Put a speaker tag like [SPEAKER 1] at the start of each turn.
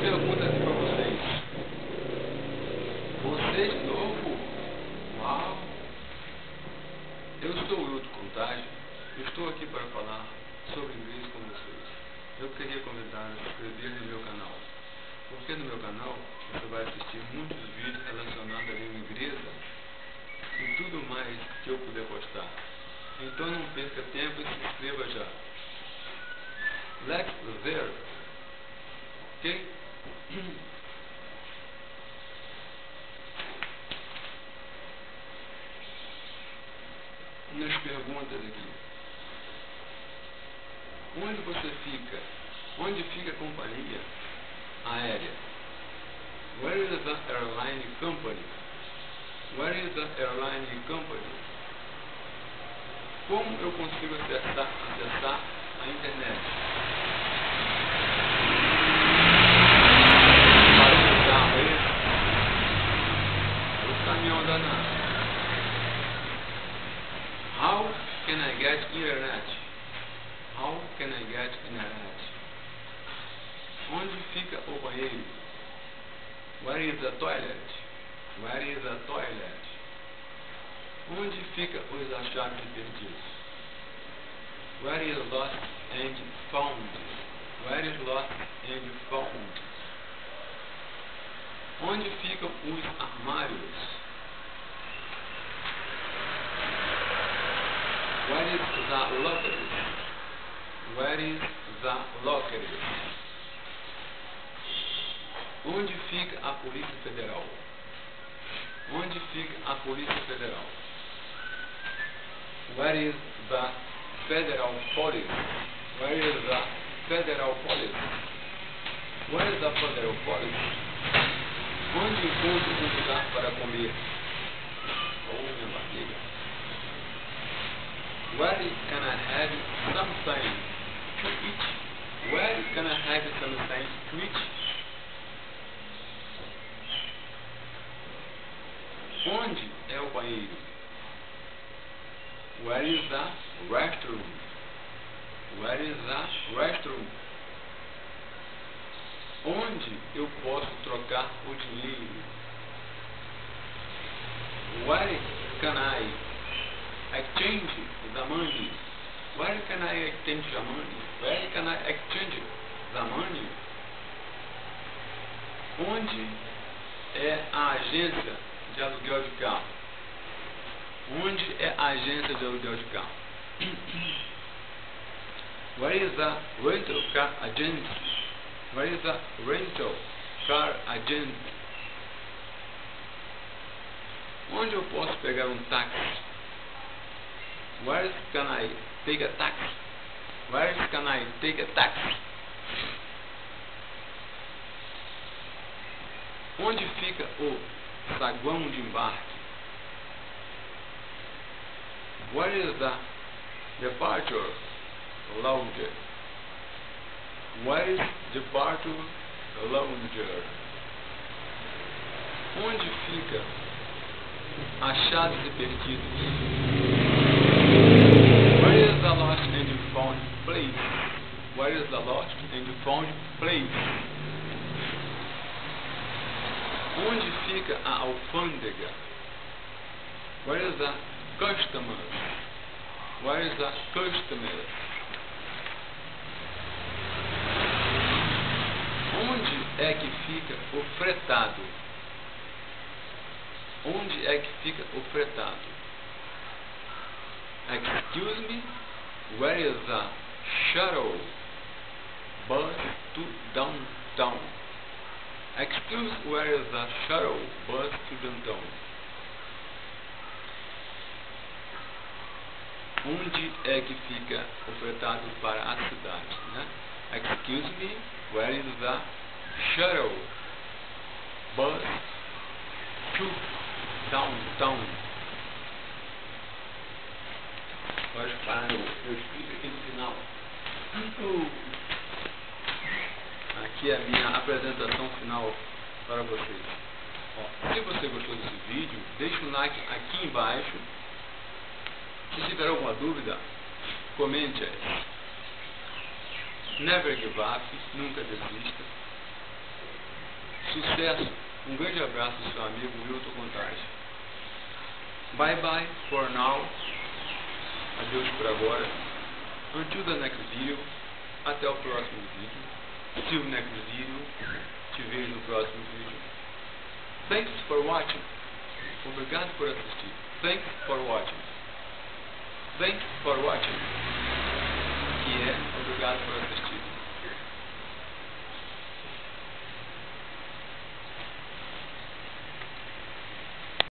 [SPEAKER 1] pergunta aqui para vocês. Vocês de novo? Uau! Eu sou o Hilton Contagem. Estou aqui para falar sobre inglês com vocês. Eu queria convidar a se inscrever no meu canal. Porque no meu canal você vai assistir muitos vídeos relacionados à língua inglesa e tudo mais que eu puder postar. Então não perca tempo e se inscreva já. Let's ver. Ok? Nas perguntas aqui. Onde você fica? Onde fica a companhia aérea? Where is the airline company? Where is the airline company? Como eu consigo acessar a internet? Para o carro o caminhão danado. How can I get internet? How can I get internet? Onde fica o banheiro? Where is the toilet? Where is the toilet? Onde fica os achados e perdidos? Where is lost and found? Where is lost and found? Onde ficam os armários? Where is the locker? Where is the locker? Onde fica a Polícia Federal? Onde fica a Polícia Federal? Where is the Federal Police? Where is the Federal Police? Where is the Federal Police? Onde encontro um lugar para comer? Oh, minha barriga. Where can I have something to eat? Where can I have something to eat? Onde é o banheiro? Where is the restroom? Where is the restroom? Onde eu posso trocar o dinheiro? Where can I exchange the money? Where can I exchange the money? Where can I exchange the money? Onde é a agência de aluguel de carro? Onde é a agência de aluguel de carro? Where is the rental car agency? Where is the rental car agency? Onde eu posso pegar um táxi? Where can I take a taxi? Where can I take a taxi? Onde fica o saguão de embarque? Where is the departure lounge? Where is departure lounge? Onde fica achados e perdidos? Where is the lost and found place? Where is the lost and found place? Onde fica a alfândega? Where is the customs? Where is the customs? Onde é que fica o fretado? Onde é que fica o fretado? Excuse me, where is the shuttle bus to downtown? Excuse, where is the shuttle bus to downtown? Onde é que fica o fretado para a cidade? Né? Excuse me, where is the shuttle bus to downtown? Pode parar, eu explico aqui no final. Aqui é a minha apresentação final para vocês. Ó, se você gostou desse vídeo, deixa um like aqui embaixo. Se tiver alguma dúvida, comente aí. Never give up, nunca desista. Sucesso! Um grande abraço do seu amigo Wilton Contagem. Bye bye for now. Adeus por agora. Until the next video. Até o próximo vídeo. See you next video. Te vejo no próximo vídeo. Thanks for watching. Obrigado por assistir. Thanks for watching. Thanks for watching. Que é obrigado por assistir.